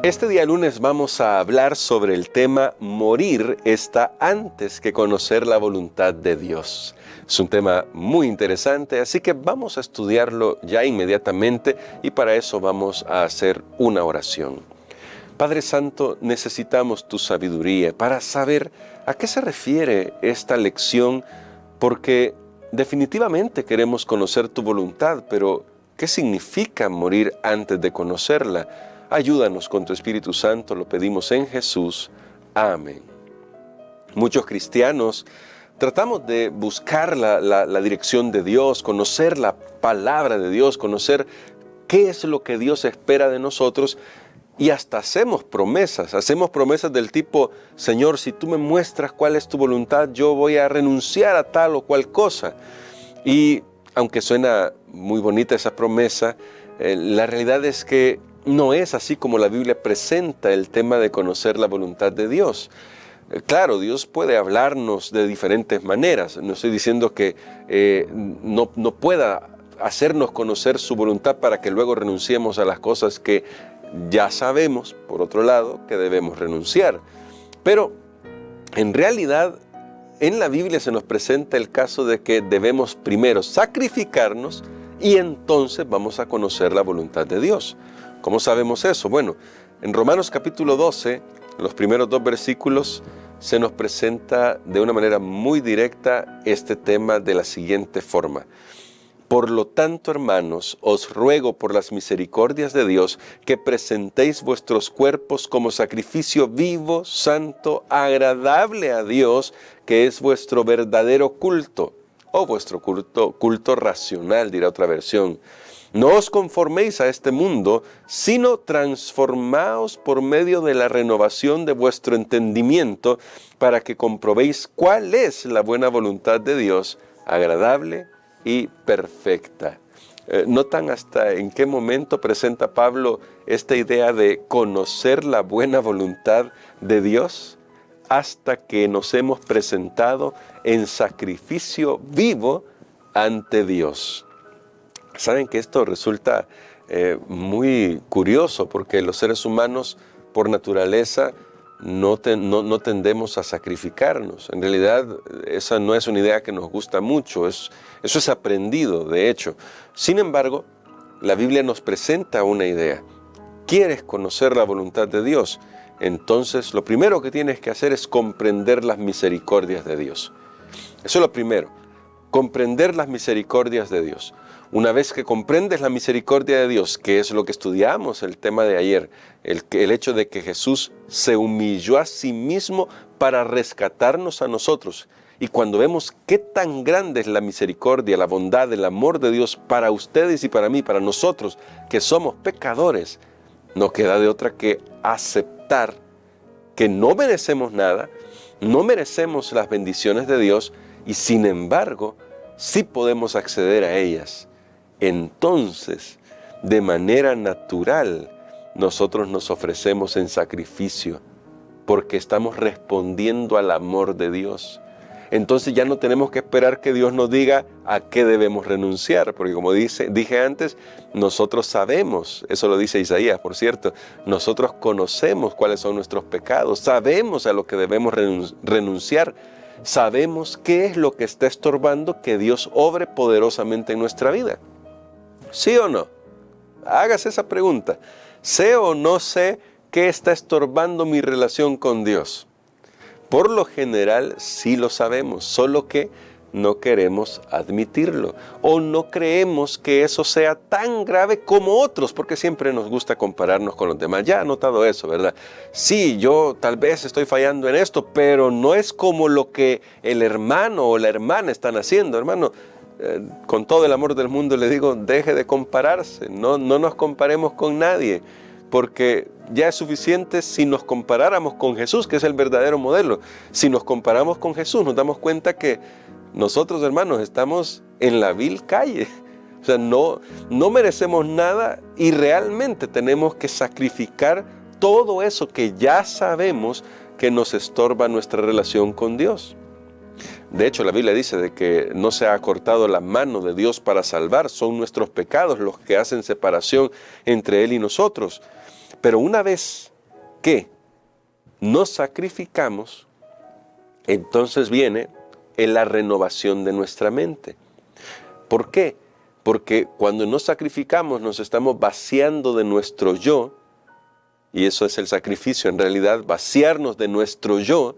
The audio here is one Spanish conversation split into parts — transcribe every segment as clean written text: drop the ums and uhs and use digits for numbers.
Este día lunes vamos a hablar sobre el tema morir está antes que conocer la voluntad de Dios. Es un tema muy interesante, así que vamos a estudiarlo ya inmediatamente y para eso vamos a hacer una oración. Padre Santo, necesitamos tu sabiduría para saber a qué se refiere esta lección, porque definitivamente queremos conocer tu voluntad, pero ¿qué significa morir antes de conocerla? Ayúdanos con tu Espíritu Santo, lo pedimos en Jesús. Amén. Muchos cristianos tratamos de buscar la dirección de Dios, conocer la palabra de Dios, conocer qué es lo que Dios espera de nosotros y hasta hacemos promesas del tipo, Señor, si tú me muestras cuál es tu voluntad, yo voy a renunciar a tal o cual cosa. Y aunque suena muy bonita esa promesa, la realidad es que no es así como la Biblia presenta el tema de conocer la voluntad de Dios. Claro, Dios puede hablarnos de diferentes maneras. No estoy diciendo que no pueda hacernos conocer su voluntad para que luego renunciemos a las cosas que ya sabemos, por otro lado, que debemos renunciar. Pero en realidad, en la Biblia se nos presenta el caso de que debemos primero sacrificarnos y entonces vamos a conocer la voluntad de Dios. ¿Cómo sabemos eso? Bueno, en Romanos capítulo 12, los primeros 2 versículos, se nos presenta de una manera muy directa este tema de la siguiente forma. Por lo tanto, hermanos, os ruego por las misericordias de Dios que presentéis vuestros cuerpos como sacrificio vivo, santo, agradable a Dios, que es vuestro verdadero culto, o vuestro culto racional, dirá otra versión. No os conforméis a este mundo, sino transformaos por medio de la renovación de vuestro entendimiento, para que comprobéis cuál es la buena voluntad de Dios, agradable y perfecta. ¿Notan hasta en qué momento presenta Pablo esta idea de conocer la buena voluntad de Dios? Hasta que nos hemos presentado en sacrificio vivo ante Dios. Saben que esto resulta muy curioso porque los seres humanos por naturaleza no tendemos a sacrificarnos. En realidad esa no es una idea que nos gusta mucho, eso es aprendido de hecho. Sin embargo, la Biblia nos presenta una idea. ¿Quieres conocer la voluntad de Dios? Entonces lo primero que tienes que hacer es comprender las misericordias de Dios. Eso es lo primero, comprender las misericordias de Dios. Una vez que comprendes la misericordia de Dios, que es lo que estudiamos, el tema de ayer, el hecho de que Jesús se humilló a sí mismo para rescatarnos a nosotros. Y cuando vemos qué tan grande es la misericordia, la bondad, el amor de Dios para ustedes y para mí, para nosotros, que somos pecadores, no queda de otra que aceptar que no merecemos nada, no merecemos las bendiciones de Dios y sin embargo, sí podemos acceder a ellas. Entonces, de manera natural, nosotros nos ofrecemos en sacrificio porque estamos respondiendo al amor de Dios. Entonces ya no tenemos que esperar que Dios nos diga a qué debemos renunciar, porque como dije antes, nosotros sabemos, eso lo dice Isaías, por cierto, nosotros conocemos cuáles son nuestros pecados, sabemos a lo que debemos renunciar, sabemos qué es lo que está estorbando que Dios obre poderosamente en nuestra vida. ¿Sí o no? Hágase esa pregunta. ¿Sé o no sé qué está estorbando mi relación con Dios? Por lo general sí lo sabemos, solo que no queremos admitirlo o no creemos que eso sea tan grave como otros, porque siempre nos gusta compararnos con los demás. Ya ha notado eso, ¿verdad? Sí, yo tal vez estoy fallando en esto, pero no es como lo que el hermano o la hermana están haciendo, hermano. Con todo el amor del mundo le digo, deje de compararse, no nos comparemos con nadie, porque ya es suficiente si nos comparáramos con Jesús, que es el verdadero modelo. Si nos comparamos con Jesús, nos damos cuenta que nosotros, hermanos, estamos en la vil calle. O sea, no merecemos nada y realmente tenemos que sacrificar todo eso que ya sabemos que nos estorba nuestra relación con Dios. De hecho, la Biblia dice de que no se ha cortado la mano de Dios para salvar, son nuestros pecados los que hacen separación entre Él y nosotros. Pero una vez que nos sacrificamos, entonces viene en la renovación de nuestra mente. ¿Por qué? Porque cuando nos sacrificamos nos estamos vaciando de nuestro yo, y eso es el sacrificio en realidad, vaciarnos de nuestro yo,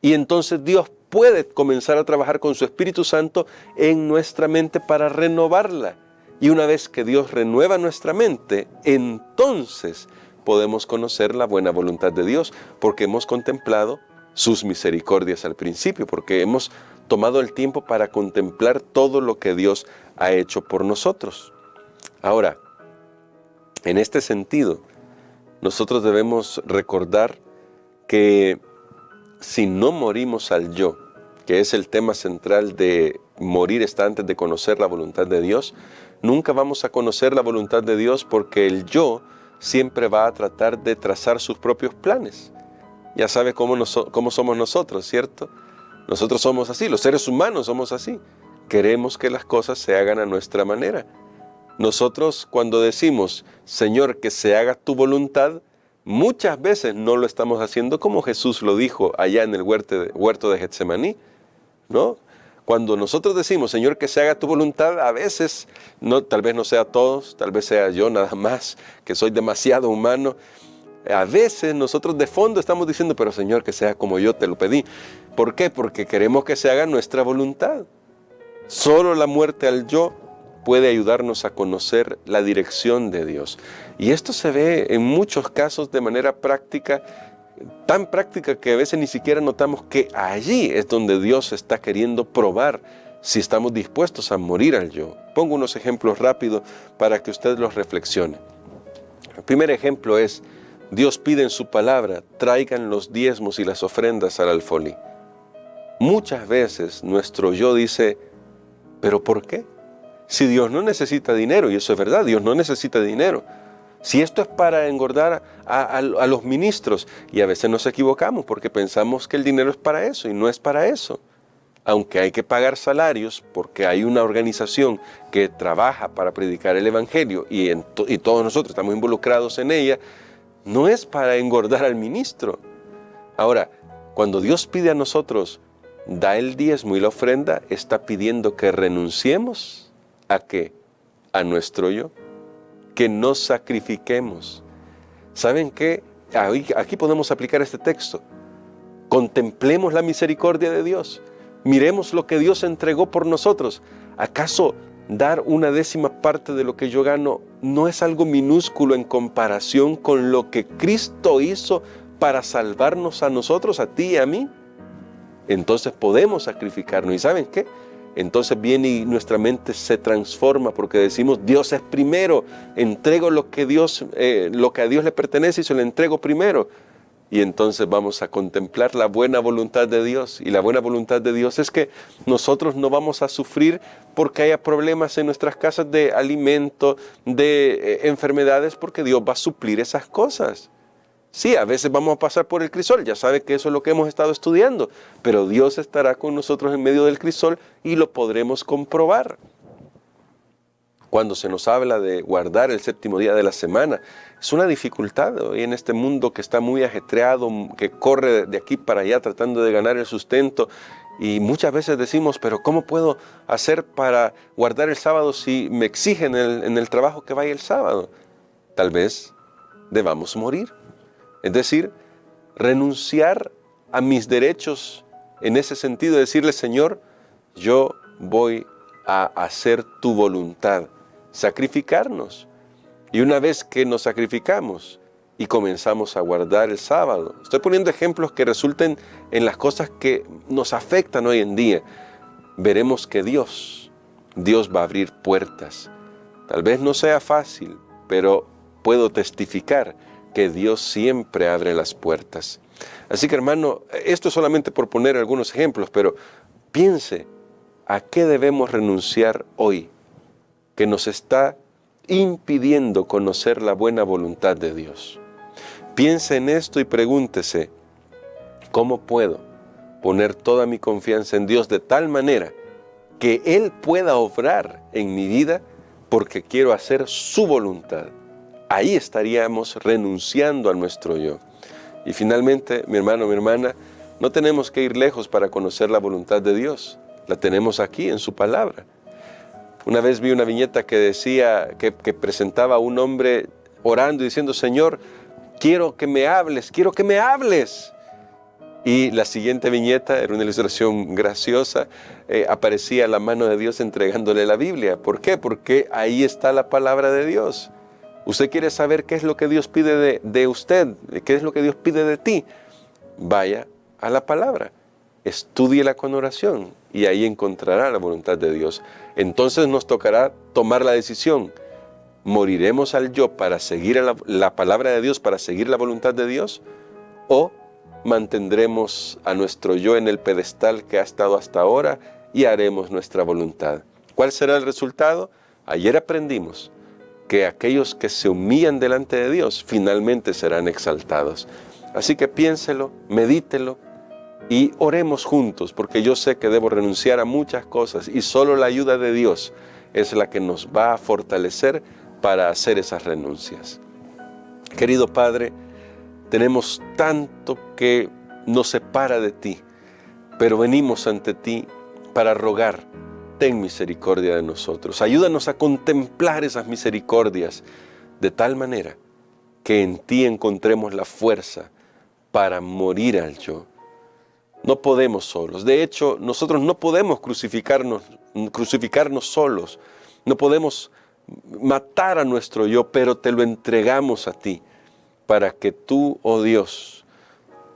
y entonces Dios puede comenzar a trabajar con su Espíritu Santo en nuestra mente para renovarla. Y una vez que Dios renueva nuestra mente, entonces podemos conocer la buena voluntad de Dios, porque hemos contemplado sus misericordias al principio, porque hemos tomado el tiempo para contemplar todo lo que Dios ha hecho por nosotros. Ahora, en este sentido, nosotros debemos recordar que si no morimos al yo, que es el tema central de morir está antes de conocer la voluntad de Dios, nunca vamos a conocer la voluntad de Dios, porque el yo siempre va a tratar de trazar sus propios planes. Ya sabe cómo somos nosotros, ¿cierto? Nosotros somos así, los seres humanos somos así. Queremos que las cosas se hagan a nuestra manera. Nosotros cuando decimos, Señor, que se haga tu voluntad, muchas veces no lo estamos haciendo como Jesús lo dijo allá en el huerto de Getsemaní, ¿no? Cuando nosotros decimos, Señor, que se haga tu voluntad, a veces, tal vez no sea todos, tal vez sea yo nada más, que soy demasiado humano. A veces nosotros de fondo estamos diciendo, pero Señor, que sea como yo te lo pedí. ¿Por qué? Porque queremos que se haga nuestra voluntad. Solo la muerte al yo puede ayudarnos a conocer la dirección de Dios. Y esto se ve en muchos casos de manera práctica, tan práctica que a veces ni siquiera notamos que allí es donde Dios está queriendo probar si estamos dispuestos a morir al yo. Pongo unos ejemplos rápidos para que usted los reflexione. El primer ejemplo es, Dios pide en su palabra, traigan los diezmos y las ofrendas al alfolí. Muchas veces nuestro yo dice, ¿pero por qué? Si Dios no necesita dinero, y eso es verdad, Dios no necesita dinero. Si esto es para engordar a los ministros, y a veces nos equivocamos porque pensamos que el dinero es para eso, y no es para eso. Aunque hay que pagar salarios, porque hay una organización que trabaja para predicar el Evangelio, y todos nosotros estamos involucrados en ella, no es para engordar al ministro. Ahora, cuando Dios pide a nosotros, da el diezmo y la ofrenda, está pidiendo que renunciemos ¿a qué? A nuestro yo, que nos sacrifiquemos. ¿Saben qué? Aquí podemos aplicar este texto. Contemplemos la misericordia de Dios. Miremos lo que Dios entregó por nosotros. ¿Acaso dar una décima parte de lo que yo gano no es algo minúsculo en comparación con lo que Cristo hizo para salvarnos a nosotros, a ti y a mí? Entonces podemos sacrificarnos. ¿Y saben qué? Entonces viene y nuestra mente se transforma porque decimos, Dios es primero, entrego lo que a Dios le pertenece y se lo entrego primero. Y entonces vamos a contemplar la buena voluntad de Dios. Y la buena voluntad de Dios es que nosotros no vamos a sufrir porque haya problemas en nuestras casas de alimento, de enfermedades, porque Dios va a suplir esas cosas. Sí, a veces vamos a pasar por el crisol, ya sabe que eso es lo que hemos estado estudiando, pero Dios estará con nosotros en medio del crisol y lo podremos comprobar. Cuando se nos habla de guardar el séptimo día de la semana, es una dificultad hoy en este mundo que está muy ajetreado, que corre de aquí para allá tratando de ganar el sustento. Y muchas veces decimos, pero ¿cómo puedo hacer para guardar el sábado si me exigen en el trabajo que vaya el sábado? Tal vez debamos morir. Es decir, renunciar a mis derechos en ese sentido, decirle, Señor, yo voy a hacer tu voluntad, sacrificarnos. Y una vez que nos sacrificamos y comenzamos a guardar el sábado, estoy poniendo ejemplos que resulten en las cosas que nos afectan hoy en día, veremos que Dios va a abrir puertas. Tal vez no sea fácil, pero puedo testificar que Dios siempre abre las puertas. Así que hermano, esto es solamente por poner algunos ejemplos, pero piense, ¿a qué debemos renunciar hoy que nos está impidiendo conocer la buena voluntad de Dios? Piense en esto y pregúntese, ¿cómo puedo poner toda mi confianza en Dios de tal manera que Él pueda obrar en mi vida porque quiero hacer su voluntad? Ahí estaríamos renunciando a nuestro yo. Y finalmente, mi hermano, mi hermana, no tenemos que ir lejos para conocer la voluntad de Dios. La tenemos aquí en su palabra. Una vez vi una viñeta que decía, que presentaba a un hombre orando y diciendo, Señor, quiero que me hables, quiero que me hables. Y la siguiente viñeta, era una ilustración graciosa, aparecía la mano de Dios entregándole la Biblia. ¿Por qué? Porque ahí está la palabra de Dios. Usted quiere saber qué es lo que Dios pide de usted, qué es lo que Dios pide de ti. Vaya a la palabra, estúdiela con oración y ahí encontrará la voluntad de Dios. Entonces nos tocará tomar la decisión. ¿Moriremos al yo para seguir a la palabra de Dios, para seguir la voluntad de Dios? ¿O mantendremos a nuestro yo en el pedestal que ha estado hasta ahora y haremos nuestra voluntad? ¿Cuál será el resultado? Ayer aprendimos que aquellos que se humillan delante de Dios finalmente serán exaltados. Así que piénselo, medítelo y oremos juntos, porque yo sé que debo renunciar a muchas cosas y solo la ayuda de Dios es la que nos va a fortalecer para hacer esas renuncias. Querido Padre, tenemos tanto que nos separa de ti, pero venimos ante ti para rogar, ten misericordia de nosotros. Ayúdanos a contemplar esas misericordias de tal manera que en ti encontremos la fuerza para morir al yo. No podemos solos. De hecho, nosotros no podemos crucificarnos solos. No podemos matar a nuestro yo, pero te lo entregamos a ti para que tú, oh Dios,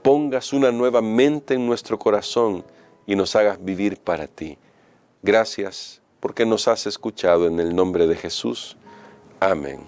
pongas una nueva mente en nuestro corazón y nos hagas vivir para ti. Gracias porque nos has escuchado en el nombre de Jesús. Amén.